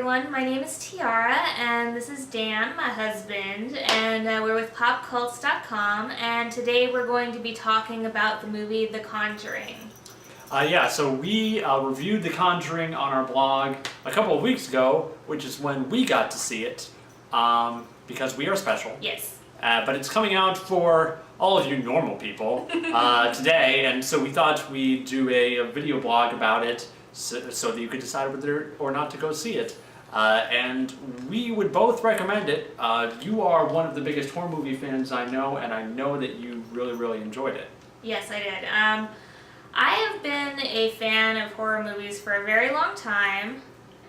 everyone, my name is Tiara, and this is Dan, my husband, and we're with popcults.com, and today we're going to be talking about the movie The Conjuring. So we reviewed The Conjuring on our blog a couple of weeks ago, which is when we got to see it, because we are special. Yes. But it's coming out for all of you normal people today, and so we thought we'd do a video blog about it so that you could decide whether or not to go see it. And we would both recommend it. You are one of the biggest horror movie fans I know, and I know that you really enjoyed it. Yes, I did. I have been a fan of horror movies for a very long time,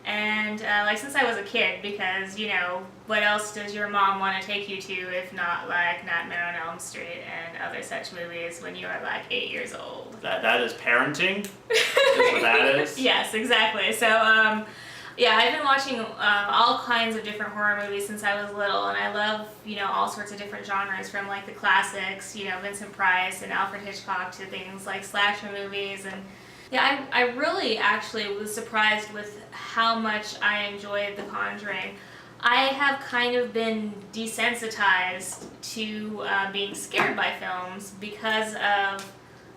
and since I was a kid, because, you know, what else does your mom want to take you to if not like Nightmare on Elm Street and other such movies when you are like 8 years old? That is parenting? Is what that is? Yes, exactly. So, yeah, I've been watching all kinds of different horror movies since I was little, and I love, you know, all sorts of different genres, from like the classics, you know, Vincent Price and Alfred Hitchcock, to things like slasher movies. And yeah, I really actually was surprised with how much I enjoyed The Conjuring. I have kind of been desensitized to being scared by films because of,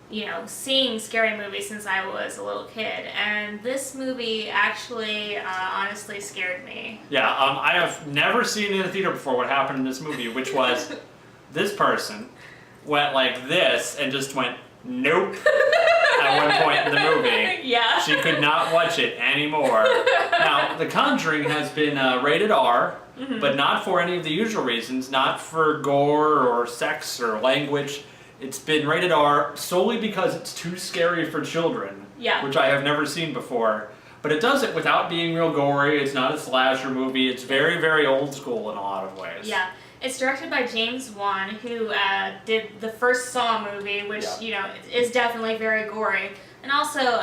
you know, seeing scary movies since I was a little kid, and this movie actually honestly scared me. Yeah, I have never seen in the theater before what happened in this movie, which was this person went like this and just went, nope, at one point in the movie. Yeah. She could not watch it anymore. Now, The Conjuring has been rated R, but not for any of the usual reasons, not for gore or sex or language. It's been rated R solely because it's too scary for children, which I have never seen before. But it does it without being real gory. It's not a slasher movie. It's very old school in a lot of ways. Yeah. It's directed by James Wan, who did the first Saw movie, which, you know, is definitely very gory. And also,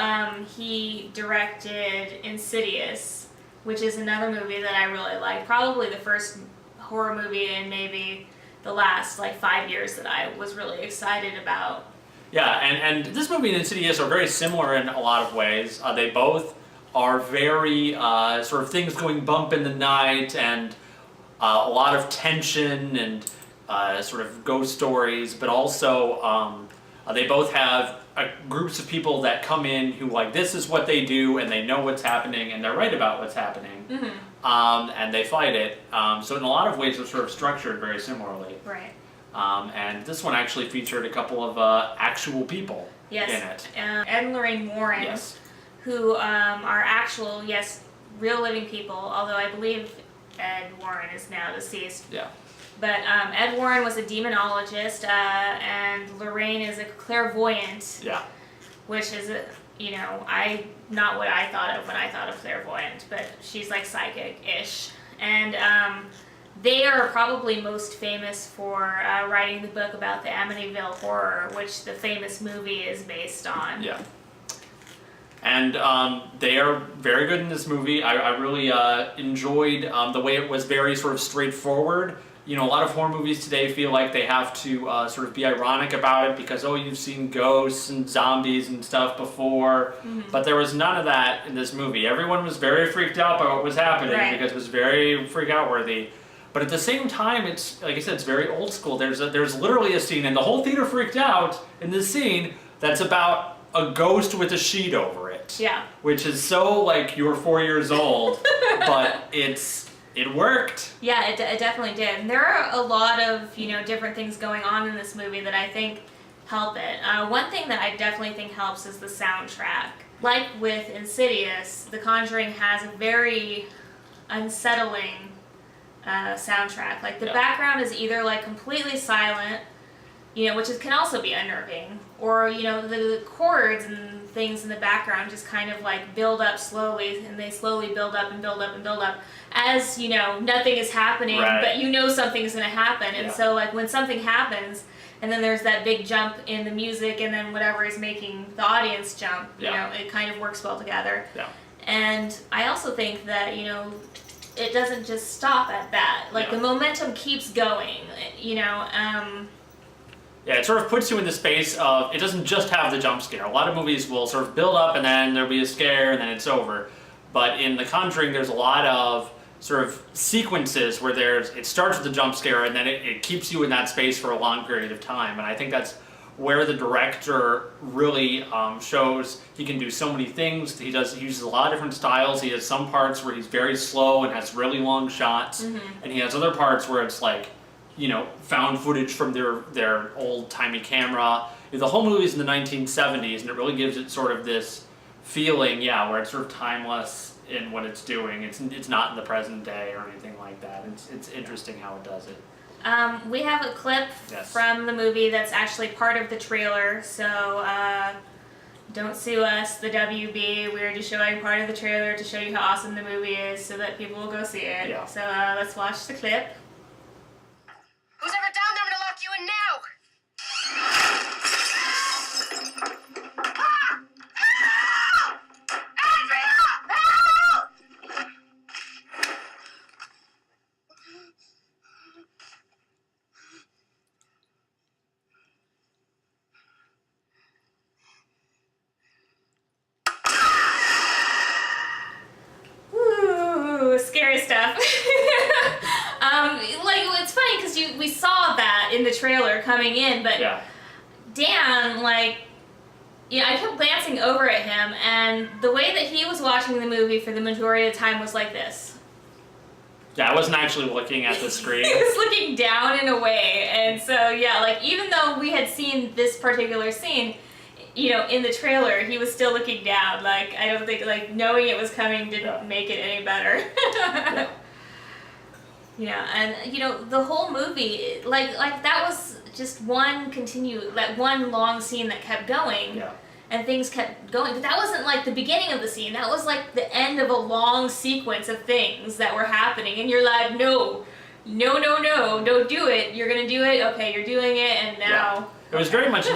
he directed Insidious, which is another movie that I really like. Probably the first horror movie in maybe the last, 5 years that I was really excited about. Yeah, and this movie and Insidious are very similar in a lot of ways. They both are very sort of things going bump in the night, and a lot of tension and sort of ghost stories, but also they both have groups of people that come in who, like, this is what they do, and they know what's happening, and they're right about what's happening, and they fight it. So in a lot of ways, they're sort of structured very similarly. Right. And this one actually featured a couple of actual people in it. Ed and Lorraine Warren, who are actual, real living people, although I believe Ed Warren is now deceased. Yeah. But Ed Warren was a demonologist, and Lorraine is a clairvoyant. Yeah. Which is, not what I thought of when I thought of clairvoyant, but she's like psychic-ish. And they are probably most famous for writing the book about the Amityville Horror, which the famous movie is based on. Yeah. And they are very good in this movie. I really enjoyed the way it was very sort of straightforward. You know, a lot of horror movies today feel like they have to sort of be ironic about it because, oh, you've seen ghosts and zombies and stuff before. But there was none of that in this movie. Everyone was very freaked out by what was happening because it was very freak-out worthy. But at the same time, it's, like I said, it's very old school. There's literally a scene, and the whole theater freaked out in this scene, that's about a ghost with a sheet over it. Yeah. Which is so, like, you're 4 years old, but it worked. Yeah, it definitely did. And there are a lot of, different things going on in this movie that I think help it. One thing that I definitely think helps is the soundtrack. Like with Insidious, The Conjuring has a very unsettling soundtrack. Like, the background is either, like, completely silent, which can also be unnerving, or, the chords and things in the background just kind of, like, build up slowly, and they slowly build up and build up and build up as, nothing is happening, but something's going to happen. And so, like, when something happens, and then there's that big jump in the music, and then whatever is making the audience jump, it kind of works well together. Yeah. And I also think that, it doesn't just stop at that. Like, the momentum keeps going, Yeah, it sort of puts you in the space of, it doesn't just have the jump scare. A lot of movies will sort of build up and then there'll be a scare and then it's over. But in The Conjuring, there's a lot of sort of sequences where it starts with a jump scare and then it keeps you in that space for a long period of time. And I think that's where the director really shows he can do so many things. He uses a lot of different styles. He has some parts where he's very slow and has really long shots, and he has other parts where it's like, found footage from their old-timey camera. The whole movie's in the 1970s, and it really gives it sort of this feeling, where it's sort of timeless in what it's doing. It's not in the present day or anything like that. It's interesting how it does it. We have a clip from the movie that's actually part of the trailer, so don't sue us, the WB. We're just showing part of the trailer to show you how awesome the movie is so that people will go see it. Yeah. So let's watch the clip. Who's ever down there? I'm gonna lock you in now! Scary stuff. It's funny because we saw that in the trailer coming in, but Dan, I kept glancing over at him, and the way that he was watching the movie for the majority of the time was like this. Yeah, I wasn't actually looking at the screen. He was looking down in a way, and so even though we had seen this particular scene, in the trailer, he was still looking down. I don't think, knowing it was coming didn't make it any better. And, the whole movie, that was just one long scene that kept going. Yeah. And things kept going. But that wasn't, the beginning of the scene. That was, the end of a long sequence of things that were happening. And you're like, no, don't do it. You're going to do it. Okay, you're doing it, and now... Yeah. It was very much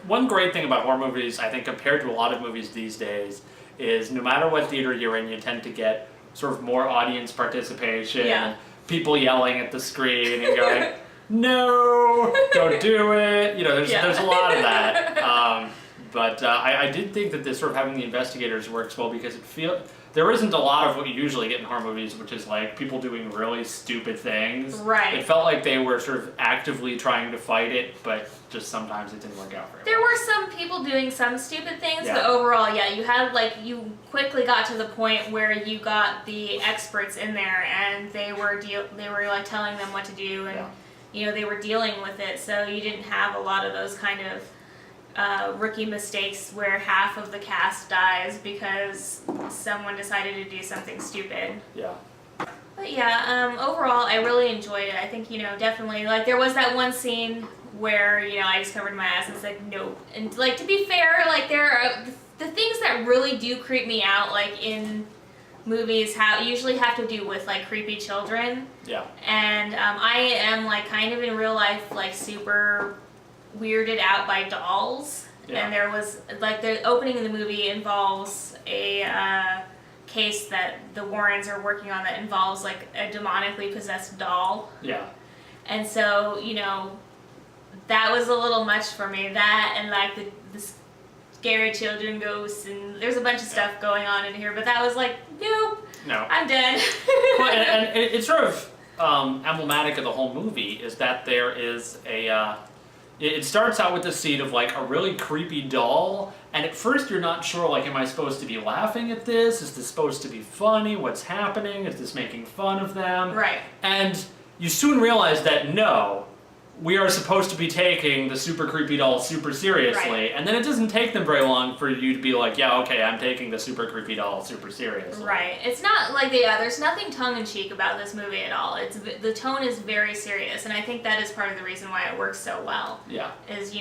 one great thing about horror movies, I think, compared to a lot of movies these days, is no matter what theater you're in, you tend to get sort of more audience participation, people yelling at the screen and going, no, don't do it. There's a lot of that. But I did think that this sort of having the investigators works well because there isn't a lot of what you usually get in horror movies, which is people doing really stupid things. Right. It felt like they were sort of actively trying to fight it, but just sometimes it didn't work out very well. There were some people doing some stupid things, Yeah. but overall, you had you quickly got to the point where you got the experts in there, and they were telling them what to do, and they were dealing with it. So you didn't have a lot of those kind of rookie mistakes where half of the cast dies because someone decided to do something stupid. Yeah. But overall, I really enjoyed it. I think, definitely, there was that one scene where, I just covered my ass and said, nope. And, to be fair, there are the things that really do creep me out, in movies, usually have to do with, creepy children. Yeah. And I am, kind of in real life, super weirded out by dolls. Yeah. And there was, the opening of the movie involves a case that the Warrens are working on that involves, a demonically possessed doll. Yeah. And so, that was a little much for me. That and, the scary children ghosts, and there's a bunch of stuff going on in here, but that was nope. No. I'm done. Well, and it's sort of emblematic of the whole movie is that there is it starts out with the scene of a really creepy doll, and at first you're not sure, am I supposed to be laughing at this? Is this supposed to be funny? What's happening? Is this making fun of them? Right. And you soon realize that no, we are supposed to be taking the super creepy doll super seriously, Right. and then it doesn't take them very long for you to be yeah, okay, I'm taking the super creepy doll super seriously. Right. It's not there's nothing tongue-in-cheek about this movie at all. The tone is very serious, and I think that is part of the reason why it works so well. Yeah. Is,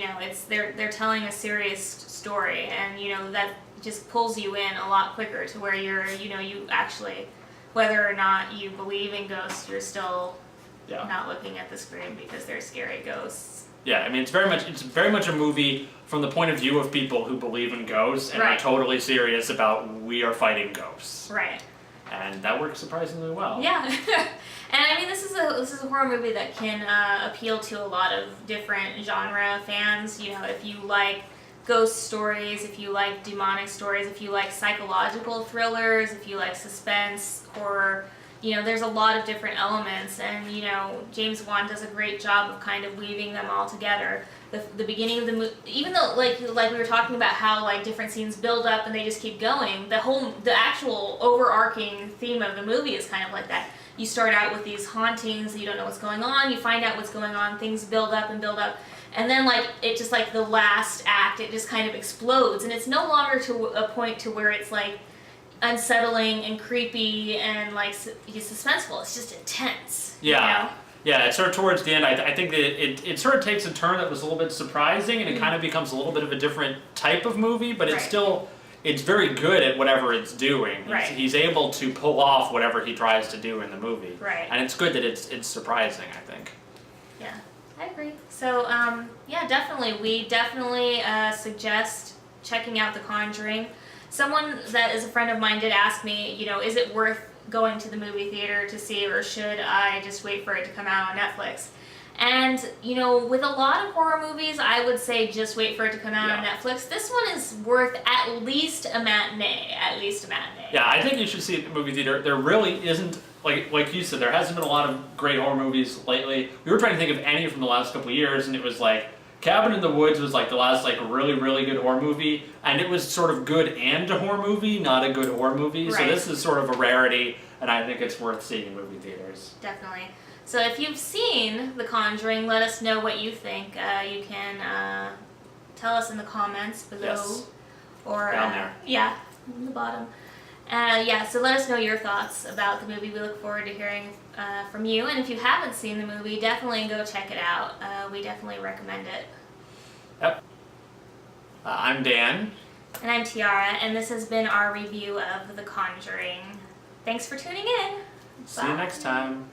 they're telling a serious story, and, that just pulls you in a lot quicker to where you're, you actually, whether or not you believe in ghosts, you're still not looking at the screen because they're scary ghosts. Yeah, I mean, it's very much a movie from the point of view of people who believe in ghosts and are Right. totally serious about we are fighting ghosts. Right. And that works surprisingly well. Yeah. And I mean, this is a horror movie that can appeal to a lot of different genre fans. If you like ghost stories, if you like demonic stories, if you like psychological thrillers, if you like suspense, horror, there's a lot of different elements, and James Wan does a great job of kind of weaving them all together. The beginning of the movie, even though like we were talking about how like different scenes build up and they just keep going, the actual overarching theme of the movie is kind of like that. You start out with these hauntings, you don't know what's going on, you find out what's going on, things build up, and then like it just like the last act, it just kind of explodes, and it's no longer to a point to where it's like unsettling and creepy and like suspenseful. It's just intense. Yeah. Yeah, it's sort of towards the end. I think that it sort of takes a turn that was a little bit surprising, and it kind of becomes a little bit of a different type of movie, but it's still, it's very good at whatever it's doing. He's able to pull off whatever he tries to do in the movie. Right. And it's good that it's surprising, I think. Yeah, I agree. So, yeah, definitely. We definitely suggest checking out The Conjuring. Someone that is a friend of mine did ask me, is it worth going to the movie theater to see, or should I just wait for it to come out on Netflix? And, with a lot of horror movies, I would say just wait for it to come out on Netflix. This one is worth at least a matinee. Yeah, I think you should see it in the movie theater. There really isn't, like you said, there hasn't been a lot of great horror movies lately. We were trying to think of any from the last couple of years, and it was like, Cabin in the Woods was like the last like really, really good horror movie, and it was sort of good and a horror movie, not a good horror movie. So this is sort of a rarity, and I think it's worth seeing in movie theaters. Definitely. So if you've seen The Conjuring, let us know what you think. You can tell us in the comments below, or down there. Yeah, in the bottom. So let us know your thoughts about the movie. We look forward to hearing from you. And if you haven't seen the movie, definitely go check it out. We definitely recommend it. Yep. I'm Dan. And I'm Tiara, and this has been our review of The Conjuring. Thanks for tuning in. See you next time.